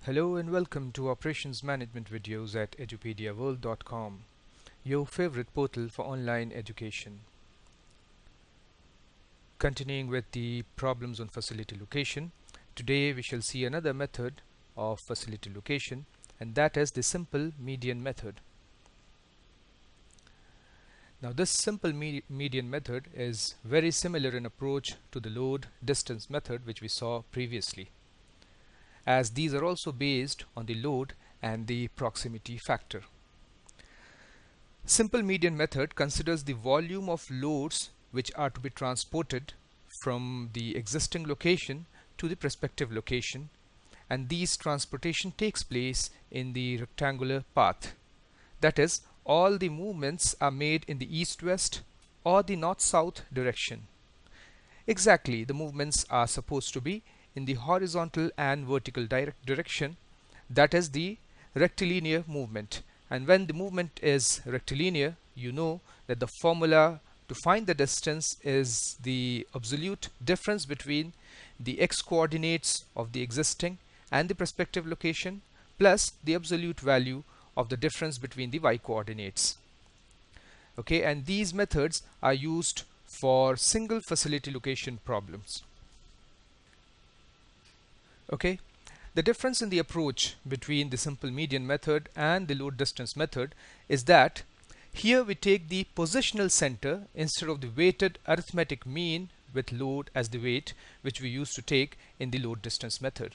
Hello and welcome to Operations Management videos at edupediaworld.com, your favorite portal for online education. Continuing with the problems on facility location, today we shall see another method of facility location, and that is the simple median method. Now this simple median method is very similar in approach to the load distance method which we saw previously, as these are also based on the load and the proximity factor. Simple median method considers the volume of loads which are to be transported from the existing location to the prospective location, and these transportation takes place in the rectangular path. That is, all the movements are made in the east-west or the north-south direction. Exactly, the movements are supposed to be in the horizontal and vertical direction, that is the rectilinear movement. And when the movement is rectilinear, you know that the formula to find the distance is the absolute difference between the x coordinates of the existing and the prospective location plus the absolute value of the difference between the y coordinates. Okay, and these methods are used for single facility location problems. Okay, the difference in the approach between the simple median method and the load distance method is that here we take the positional center instead of the weighted arithmetic mean with load as the weight, which we used to take in the load distance method.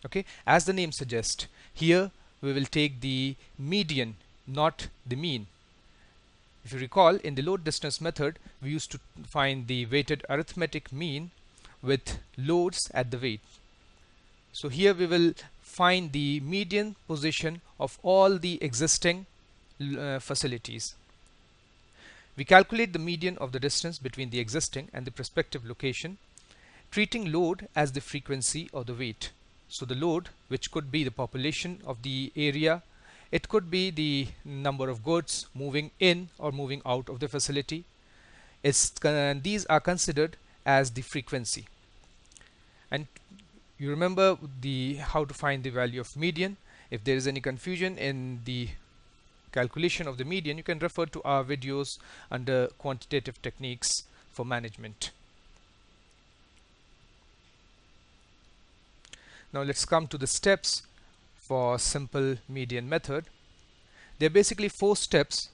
Okay, as the name suggests, here we will take the median, not the mean. If you recall, in the load distance method we used to find the weighted arithmetic mean with loads at the weight. So here we will find the median position of all the existing facilities. We calculate the median of the distance between the existing and the prospective location, treating load as the frequency or the weight. So the load, which could be the population of the area, it could be the number of goods moving in or moving out of the facility. These are considered as the frequency. And you remember how to find the value of median. If there is any confusion in the calculation of the median, you can refer to our videos under quantitative techniques for management. Now let's come to the steps for simple median method. There are basically 4 steps.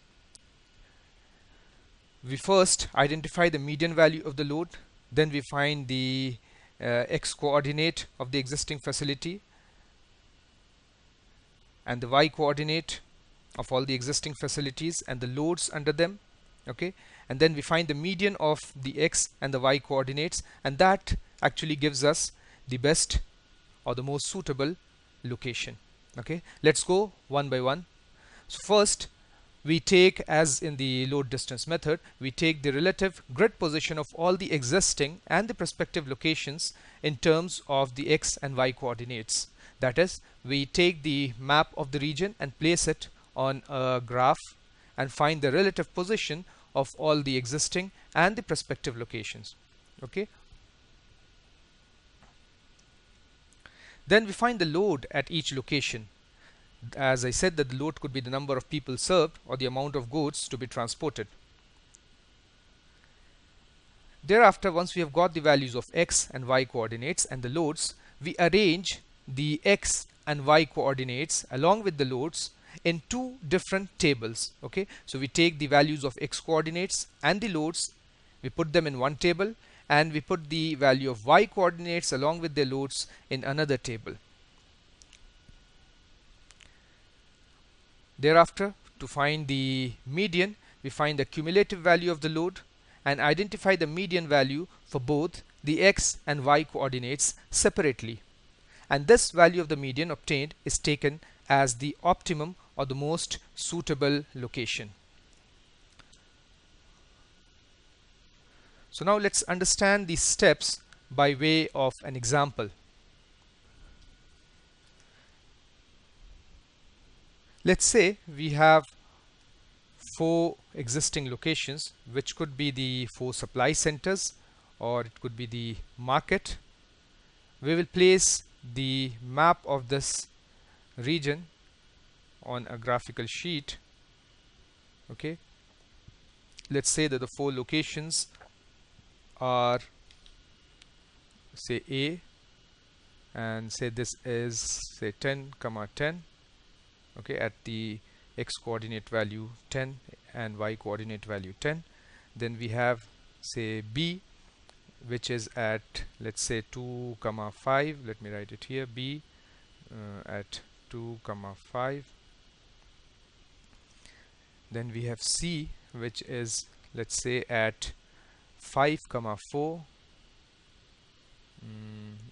We first identify the median value of the load, then we find the x coordinate of the existing facility and the y coordinate of all the existing facilities and the loads under them. Okay, and then we find the median of the x and the y coordinates, and that actually gives us the best or the most suitable location. Okay, let's go one by one. So first we take, as in the load distance method, we take the relative grid position of all the existing and the prospective locations in terms of the x and y coordinates. That is, we take the map of the region and place it on a graph and find the relative position of all the existing and the prospective locations. Okay, then we find the load at each location. As I said, that the load could be the number of people served or the amount of goods to be transported. Thereafter, once we have got the values of x and y coordinates and the loads, we arrange the x and y coordinates along with the loads in 2 different tables. Okay, so we take the values of x coordinates and the loads, we put them in one table, and we put the value of y coordinates along with their loads in another table. Thereafter, to find the median, we find the cumulative value of the load and identify the median value for both the x and y coordinates separately. And this value of the median obtained is taken as the optimum or the most suitable location. So now let's understand these steps by way of an example. Let's say we have 4 existing locations, which could be the 4 supply centers or it could be the market. We will place the map of this region on a graphical sheet, okay, let's say that the 4 locations are, say, A, and say this is, say, 10 comma 10, okay, at the x coordinate value 10 and y coordinate value 10. Then we have, say, B, which is at, let's say, 2 comma 5. Let me write it here, B at 2 comma 5. Then we have C, which is, let's say, at 5 comma 4.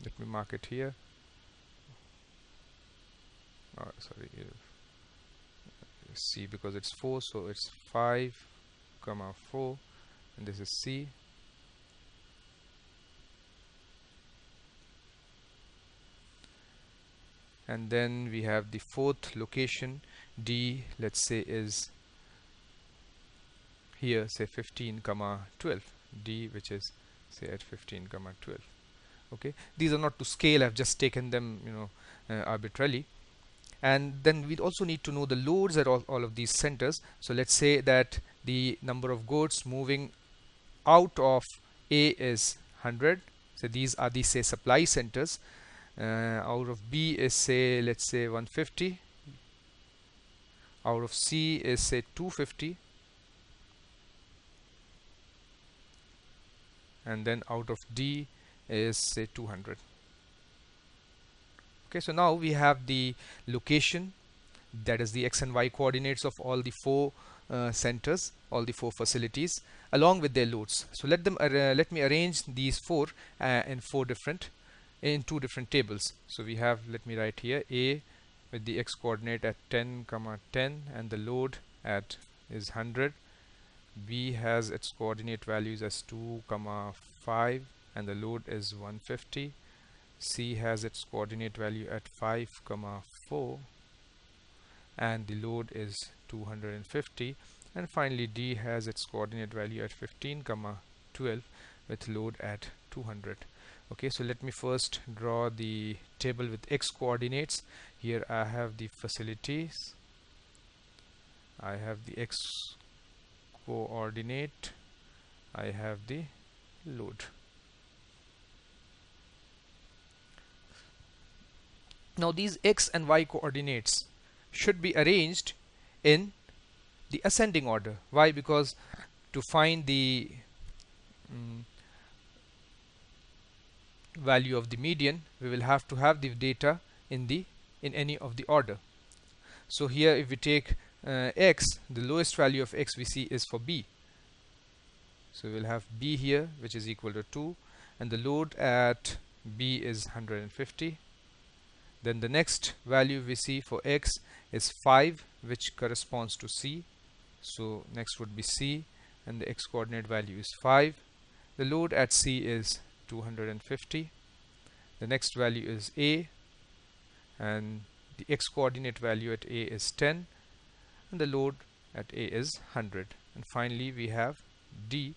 Let me mark it here. Oh, sorry, C, because it's 4, so it's 5 comma 4, and this is C. And then we have the 4th location, D, let's say, is here, say, 15 comma 12, D, which is, say, at 15 comma 12. Okay, these are not to scale, I've just taken them, arbitrarily. And then we also need to know the loads at all of these centers. So let's say that the number of goods moving out of A is 100. So these are the, say, supply centers. Out of B is, say, let's say, 150. Out of C is, say, 250. And then out of D is, say, 200. Okay, so now we have the location, that is the x and y coordinates of all the 4 centers, all the 4 facilities, along with their loads. So let me arrange these 4 in 2 different tables. So we have, let me write here, A with the x coordinate at 10 comma 10 and the load at is 100. B has its coordinate values as 2 comma 5 and the load is 150. C has its coordinate value at 5 comma 4 and the load is 250. And finally D has its coordinate value at 15 comma 12 with load at 200. Okay, so let me first draw the table with x coordinates. Here I have the facilities, I have the x coordinate, I have the load. Now these x and y coordinates should be arranged in the ascending order. Why? Because to find the value of the median, we will have to have the data in any of the order. So here if we take x, the lowest value of x we see is for B. So we'll have B here, which is equal to 2, and the load at B is 150. Then the next value we see for x is 5, which corresponds to C. So next would be C, and the x coordinate value is 5. The load at C is 250. The next value is A, and the x coordinate value at A is 10, and the load at A is 100. And finally we have D,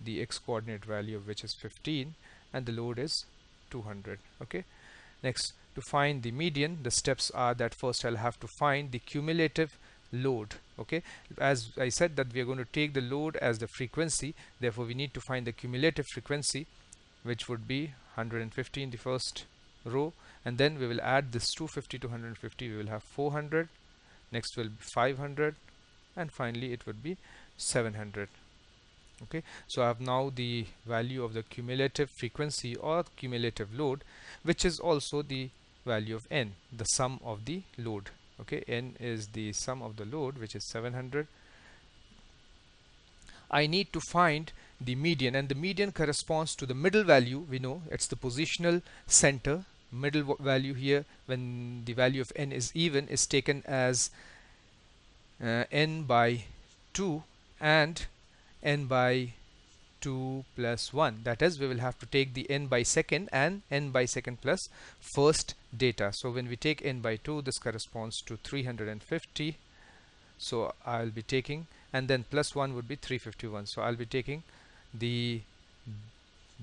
the x coordinate value of which is 15, and the load is 200. Okay, next, to find the median, the steps are that first I'll have to find the cumulative load. Okay, as I said that we are going to take the load as the frequency, therefore we need to find the cumulative frequency, which would be 150 in the first row, and then we will add this 250 to 150, we will have 400. Next will be 500, and finally it would be 700. Okay, so I have now the value of the cumulative frequency or cumulative load, which is also the value of n, the sum of the load. Okay, n is the sum of the load, which is 700. I need to find the median, and the median corresponds to the middle value. We know it's the positional center. Middle value here, when the value of n is even, is taken as n by 2 and n by 2 plus 1. That is, we will have to take the n by second and n by second plus first data. So when we take n by 2, this corresponds to 350. So I'll be taking, and then plus 1 would be 351. So I'll be taking the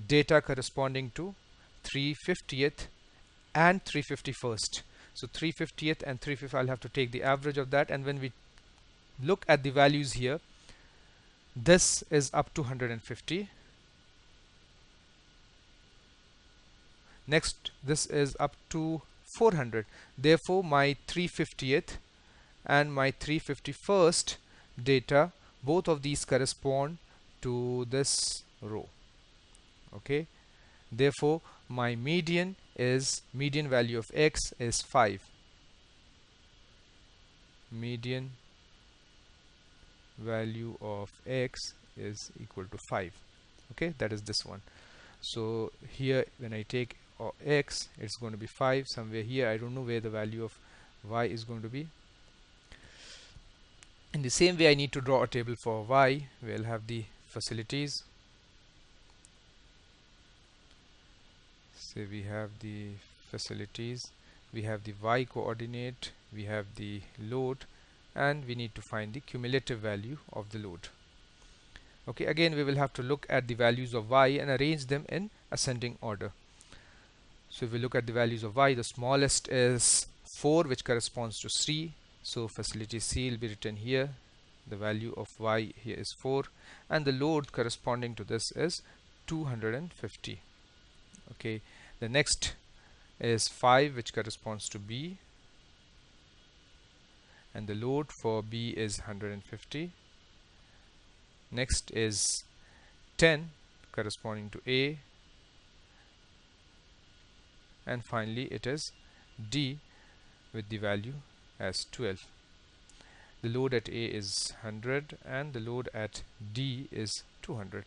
data corresponding to 350th and 351st. So 350th and 350, I'll have to take the average of that, and when we look at the values here, this is up to 150. Next, this is up to 400. Therefore, my 350th and my 351st data, both of these correspond to this row. Okay. Therefore, my median value of x is 5. Median value of x is equal to 5. Okay, that is this one. So here when I take x, it's going to be 5 somewhere here. I don't know where the value of y is going to be. In the same way, I need to draw a table for y. We'll have the facilities. Say we have the facilities, we have the y coordinate, we have the load, and we need to find the cumulative value of the load. Okay, again we will have to look at the values of y and arrange them in ascending order. So if we look at the values of y, the smallest is 4, which corresponds to C. So facility C will be written here. The value of y here is 4, and the load corresponding to this is 250. Okay, the next is 5, which corresponds to B, and the load for B is 150. Next is 10, corresponding to A, and finally it is D with the value as 12. The load at A is 100 and the load at D is 200.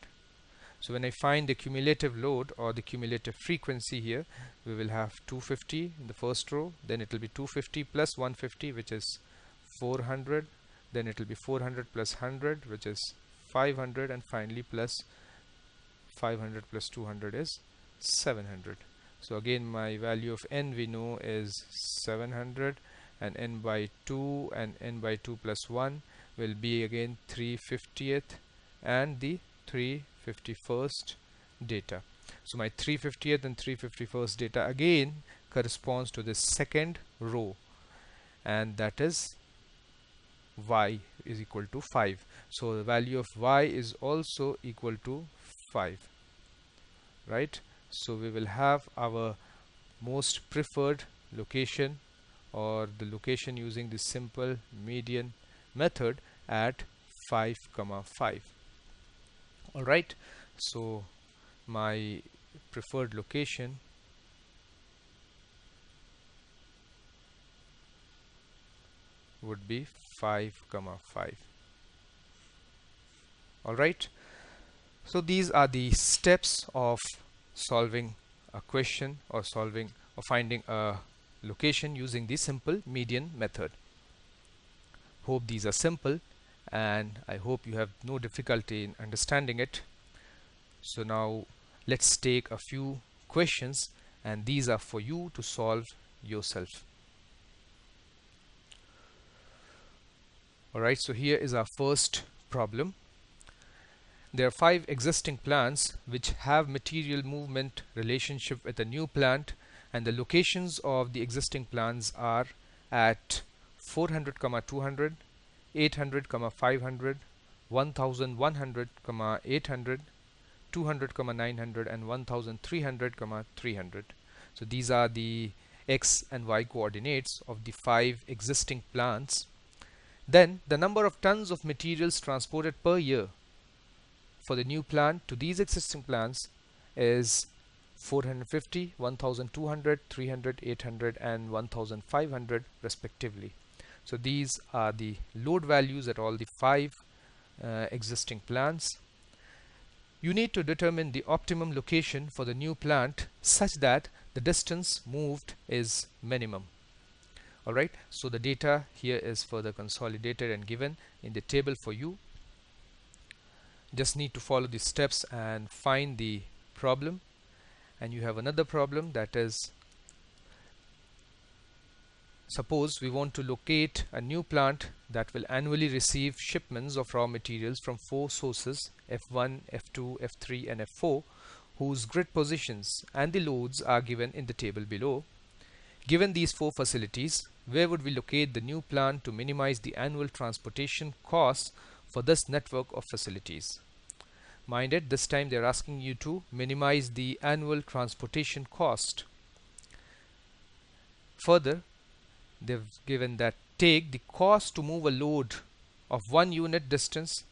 So when I find the cumulative load or the cumulative frequency here, we will have 250 in the first row, then it will be 250 plus 150, which is 400, then it will be 400 plus 100, which is 500, and finally plus 500 plus 200 is 700. So again my value of n we know is 700, and n by 2 and n by 2 plus 1 will be again 350th and the 351st data. So my 350th and 351st data again corresponds to the second row, and that is y is equal to 5. So the value of y is also equal to 5, right? So we will have our most preferred location, or the location using the simple median method, at 5, 5. Alright, so my preferred location would be 5, 5. Alright, so these are the steps of solving a question or finding a location using the simple median method. Hope these are simple, and I hope you have no difficulty in understanding it. So now let's take a few questions, and these are for you to solve yourself. Alright, so here is our first problem. There are 5 existing plants which have material movement relationship with a new plant, and the locations of the existing plants are at 400, 200, 800, 500, 1100, 800, 200, 900, and 1300, 300. So these are the x and y coordinates of the 5 existing plants. Then the number of tons of materials transported per year for the new plant to these existing plants is 450, 1200, 300, 800, and 1500 respectively. So these are the load values at all the 5 existing plants. You need to determine the optimum location for the new plant such that the distance moved is minimum. Alright, so the data here is further consolidated and given in the table for you. Just need to follow the steps and find the problem. And you have another problem, that is, suppose we want to locate a new plant that will annually receive shipments of raw materials from 4 sources, F1, F2, F3 and F4, whose grid positions and the loads are given in the table below. Given these four facilities, where would we locate the new plan to minimize the annual transportation costs for this network of facilities? Mind it, this time they're asking you to minimize the annual transportation cost. Further, they've given that take the cost to move a load of 1 unit distance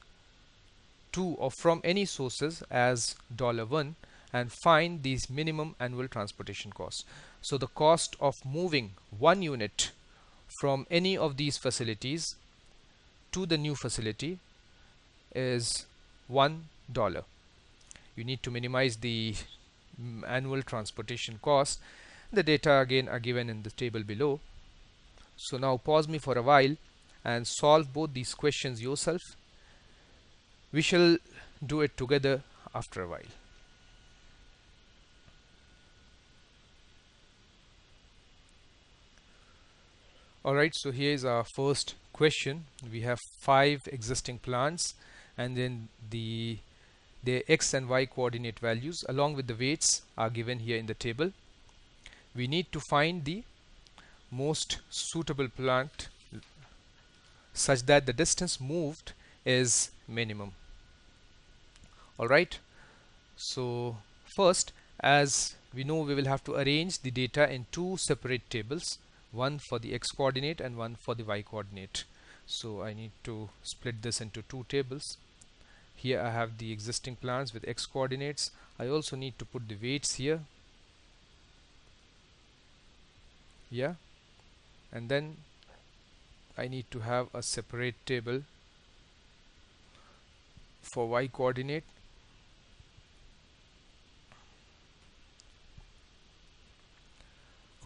to or from any sources as $1 and find these minimum annual transportation costs. So the cost of moving 1 unit from any of these facilities to the new facility is $1. You need to minimize the annual transportation cost. The data again are given in the table below. So now pause me for a while and solve both these questions yourself. We shall do it together after a while. Alright, so here is our first question. We have 5 existing plants, and then their x and y coordinate values along with the weights are given here in the table. We need to find the most suitable plant such that the distance moved is minimum. Alright, so first, as we know, we will have to arrange the data in two separate tables, one for the x coordinate and one for the y coordinate. So I need to split this into two tables. Here I have the existing plants with x coordinates. I also need to put the weights here. Yeah, and then I need to have a separate table for y coordinate.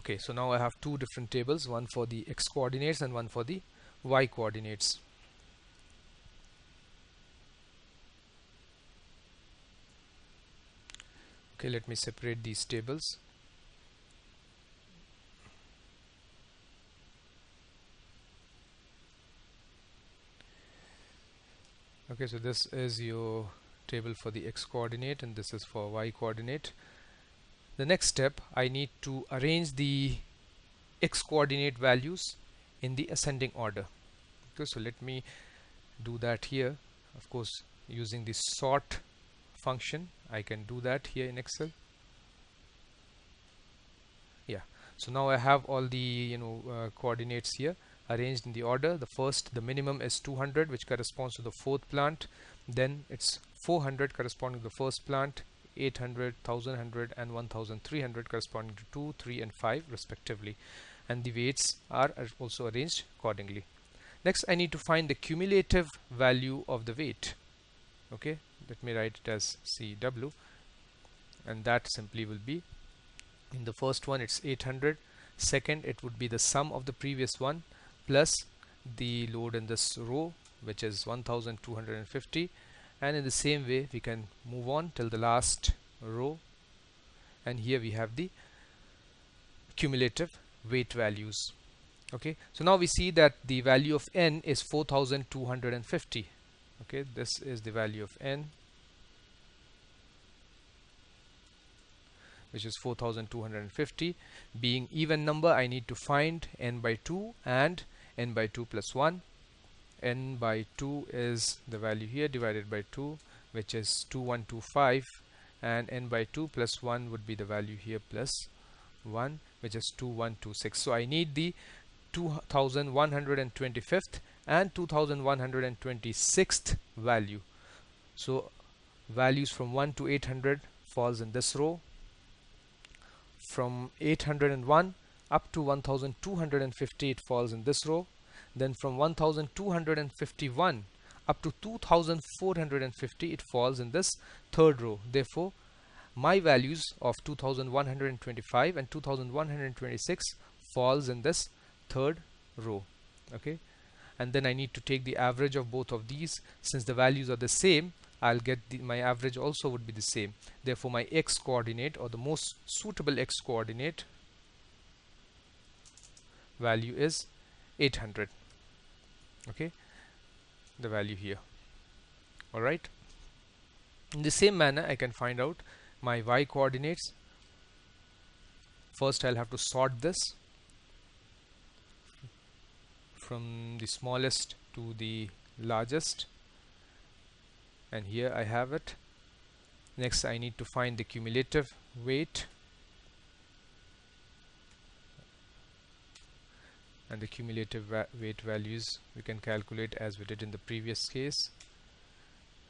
Okay, so now I have two different tables, one for the x coordinates and one for the y coordinates. Okay, let me separate these tables. Okay, so this is your table for the x coordinate and this is for y coordinate. The next step, I need to arrange the x coordinate values in the ascending order. Okay, so let me do that here. Of course, using the sort function, I can do that here in Excel. Yeah, so now I have all the coordinates here arranged in the order. The first, the minimum is 200, which corresponds to the fourth plant. Then it's 400 corresponding to the first plant, 800, 1100 and 1300 corresponding to 2, 3 and 5 respectively, and the weights are also arranged accordingly. Next, I need to find the cumulative value of the weight. Okay, let me write it as CW, and that simply will be, in the first one it's 800, second it would be the sum of the previous one plus the load in this row, which is 1250, and in the same way we can move on till the last row, and here we have the cumulative weight values. Okay, so now we see that the value of n is 4250. Okay, this is the value of n, which is 4250. Being even number, I need to find n by 2 and n by 2 plus 1. N by 2 is the value here divided by 2, which is 2125, and n by 2 plus 1 would be the value here plus 1, which is 2126. So I need the 2125th and 2126th value. So values from 1 to 800 falls in this row. From 801 up to 1250 it falls in this row. Then from 1251 up to 2450 it falls in this third row. Therefore, my values of 2125 and 2126 falls in this third row. Okay, and then I need to take the average of both of these. Since the values are the same, I'll get my average also would be the same. Therefore, my x coordinate, or the most suitable x coordinate value is 800. Okay, the value here. Alright, in the same manner I can find out my y coordinates. First I'll have to sort this. from the smallest to the largest, and here I have it. Next I need to find the cumulative weight, and the cumulative weight values we can calculate as we did in the previous case.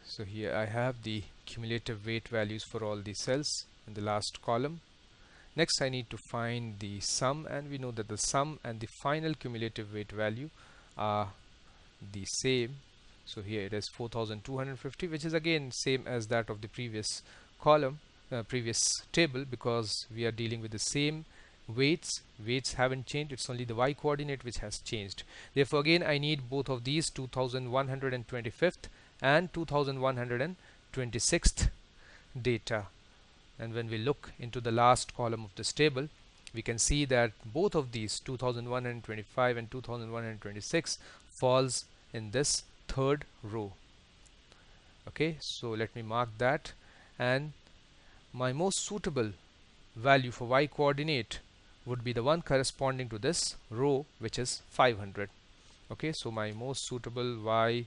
So here I have the cumulative weight values for all the cells in the last column. Next I need to find the sum, and we know that the sum and the final cumulative weight value are the same. So here it is 4250, which is again same as that of the previous column, previous table, because we are dealing with the same weights. Weights haven't changed, it's only the y coordinate which has changed. Therefore again I need both of these 2125th and 2126th data. And when we look into the last column of this table, we can see that both of these 2125 and 2126 falls in this third row. Okay, so let me mark that, and my most suitable value for y coordinate would be the one corresponding to this row, which is 500. Okay, so my most suitable y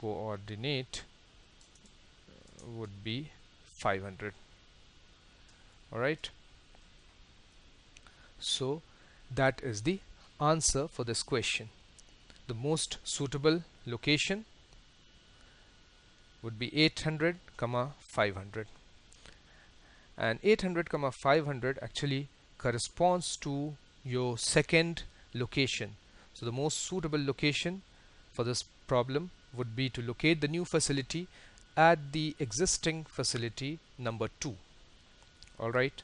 coordinate would be 500. Alright, so that is the answer for this question. The most suitable location would be 800, 500, and 800, 500 actually corresponds to your second location. So the most suitable location for this problem would be to locate the new facility at the existing facility number 2. Alright,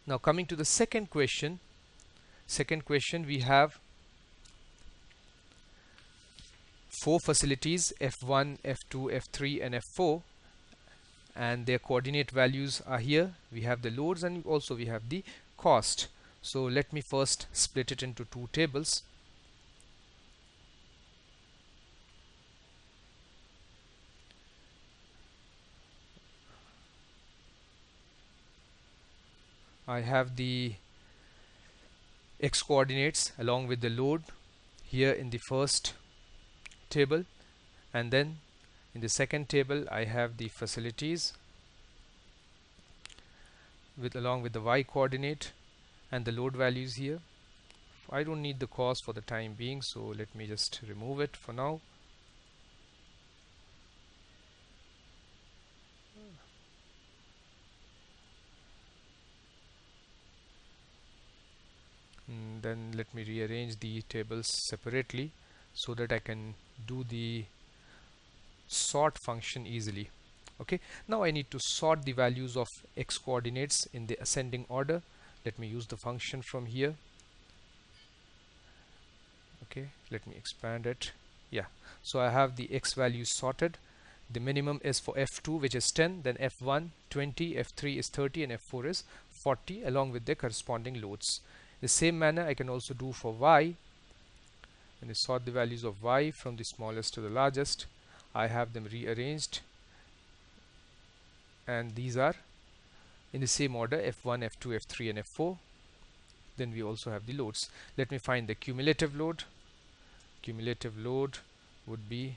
now coming to the second question. We have 4 facilities, F1, F2, F3 and F4, and their coordinate values are here. We have the loads and also we have the cost. So let me first split it into 2 tables. I have the x coordinates along with the load here in the first table, and then in the second table I have the facilities along with the y coordinate and the load values here. I don't need the cost for the time being, so let me just remove it for now. Then let me rearrange the tables separately so that I can do the sort function easily. Okay, now I need to sort the values of x coordinates in the ascending order. Let me use the function from here. Okay, let me expand it. Yeah, so I have the x values sorted. The minimum is for F2, which is 10, then F1 20, F3 is 30 and F4 is 40, along with their corresponding loads. The same manner I can also do for y. When I sort the values of y from the smallest to the largest, I have them rearranged, and these are in the same order: F1, F2, F3 and F4. Then we also have the loads. Let me find the cumulative load. Cumulative load would be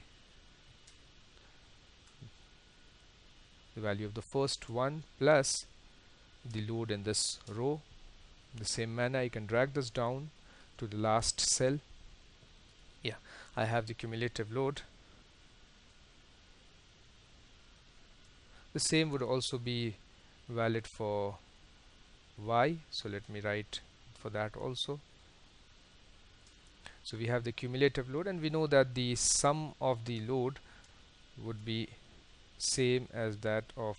the value of the first one plus the load in this row. In the same manner I can drag this down to the last cell. Yeah, I have the cumulative load. The same would also be valid for y, so let me write for that also. So we have the cumulative load, and we know that the sum of the load would be same as that of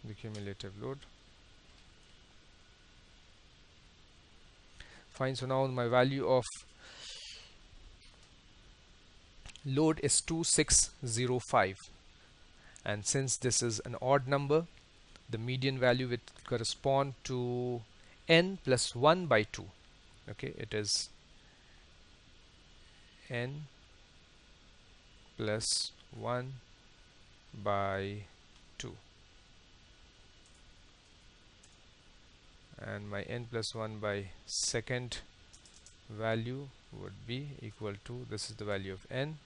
the cumulative load. Fine, so now my value of load is 2605, and since this is an odd number, the median value would correspond to n plus 1 by 2. Okay, it is n plus 1 by 2. and my n plus 1 by second value would be equal to, this is the value of n,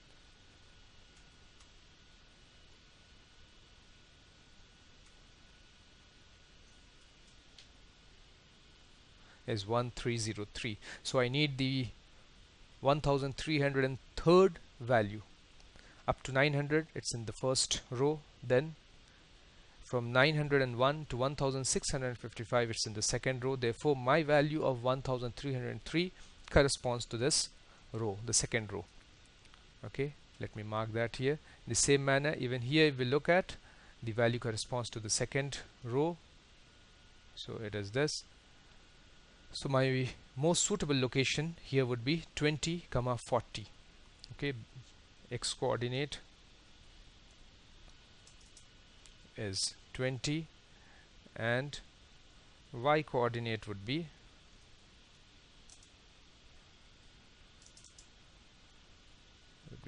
is 1303. So I need the 1303rd value. Up to 900 it's in the first row, then from 901 to 1655 it's in the second row. Therefore my value of 1303 corresponds to this row, the second row. Okay, let me mark that here. In the same manner, even here if we look at, the value corresponds to the second row, so it is this. So my most suitable location here would be 20, 40. Okay, x coordinate is 20 and y coordinate would be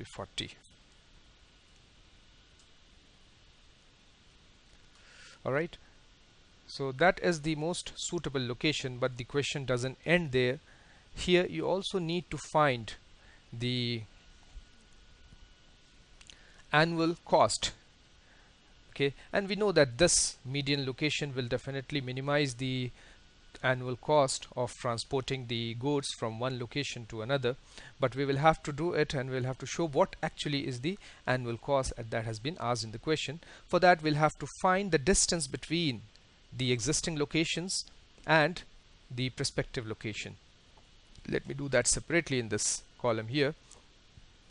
40. Alright, so that is the most suitable location, but the question doesn't end there. Here you also need to find the annual cost. Okay, and we know that this median location will definitely minimize the annual cost of transporting the goods from one location to another, but we will have to do it and we'll have to show what actually is the annual cost that has been asked in the question. For that we'll have to find the distance between the existing locations and the prospective location. Let me do that separately in this column here.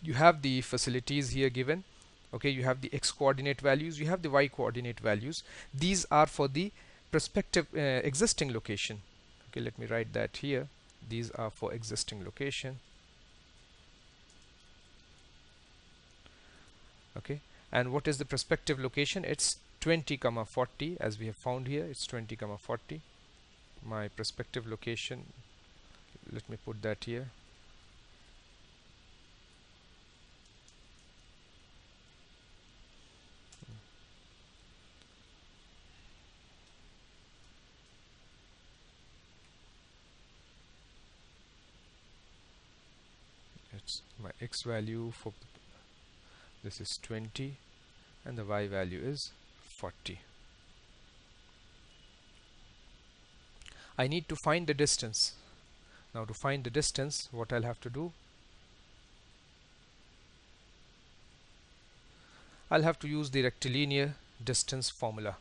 You have the facilities here given. Okay, you have the x coordinate values, you have the y coordinate values. These are for the prospective existing location. Okay, let me write that here. These are for existing location. Okay, and what is the prospective location? It's 20, 40, as we have found here. It's 20, 40. My prospective location, let me put that here. It's my x value for this is 20 and the y value is 40. I need to find the distance. Now to find the distance, what I'll have to do, I'll have to use the rectilinear distance formula.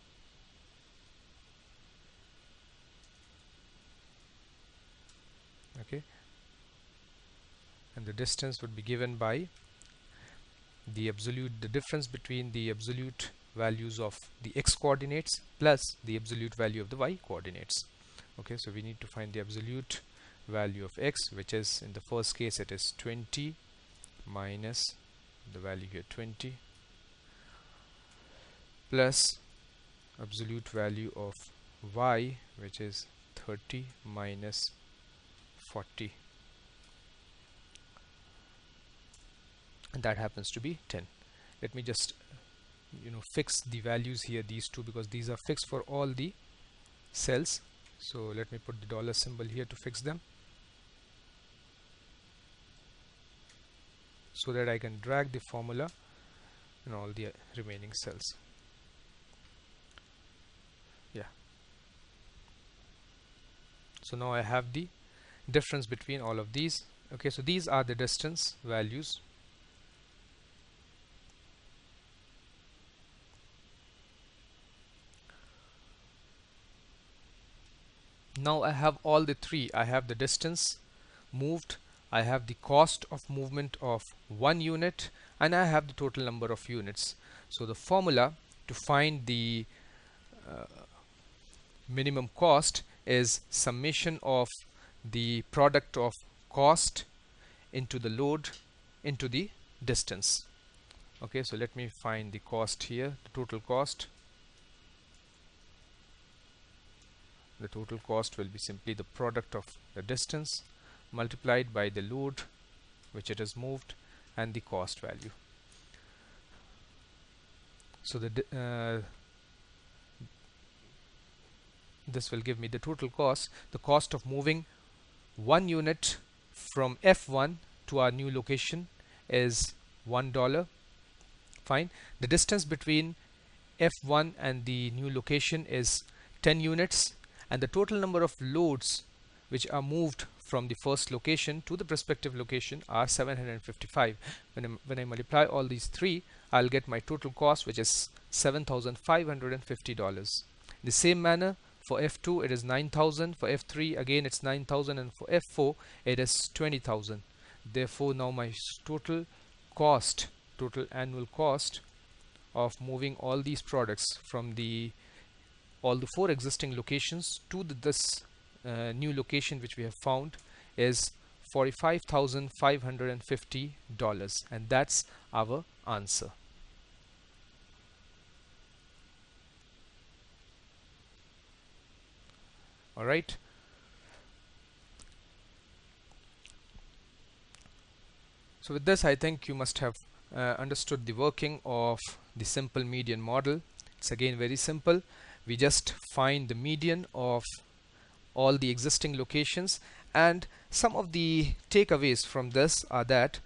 Okay, and the distance would be given by the difference between the absolute values of the x coordinates plus the absolute value of the y coordinates. Okay, so we need to find the absolute value of x, which is, in the first case it is 20 minus the value here 20 plus absolute value of y, which is 30 minus 40, and that happens to be 10. Let me just fix the values here, these two, because these are fixed for all the cells. So let me put the dollar symbol here to fix them, so that I can drag the formula in all the remaining cells. Yeah, so now I have the difference between all of these. Okay, so these are the distance values. Now I have all the three. I have the distance moved, I have the cost of movement of 1 unit, and I have the total number of units. So the formula to find the minimum cost is summation of the product of cost into the load into the distance. Okay, so let me find the cost here, the total cost. The total cost will be simply the product of the distance multiplied by the load which it has moved and the cost value. So this will give me the total cost. The cost of moving 1 unit from F1 to our new location is $1. Fine. The distance between F1 and the new location is 10 units, and the total number of loads which are moved from the first location to the prospective location are 755. When I multiply all these three, I'll get my total cost, which is $7,550. In the same manner, for F2 it is 9,000, for F3 again it's 9,000, and for F4 it is 20,000. Therefore, now my total annual cost of moving all these products from all the 4 existing locations to this new location which we have found is $45,550, and that's our answer. All right. So with this, I think you must have understood the working of the simple median model. It's again very simple. We just find the median of all the existing locations, and some of the takeaways from this are that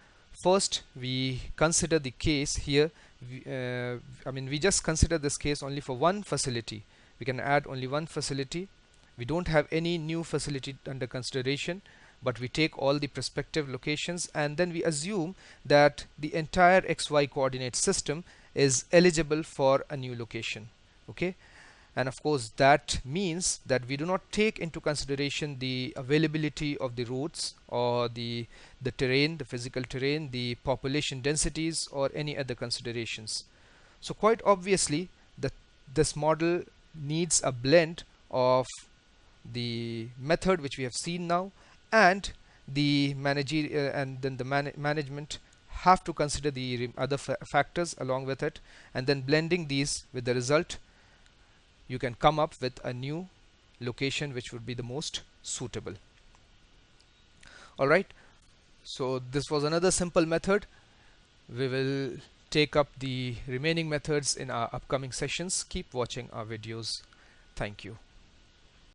first we consider the case here. We just consider this case only for one facility. We can add only one facility. We don't have any new facility under consideration, but we take all the prospective locations, and then we assume that the entire XY coordinate system is eligible for a new location. Okay, and of course that means that we do not take into consideration the availability of the roads or the terrain, the physical terrain, the population densities, or any other considerations. So quite obviously this model needs a blend of the method which we have seen now, and the management have to consider the other factors along with it, and then blending these with the result, you can come up with a new location which would be the most suitable. Alright, so this was another simple method. We will take up the remaining methods in our upcoming sessions. Keep watching our videos. Thank you.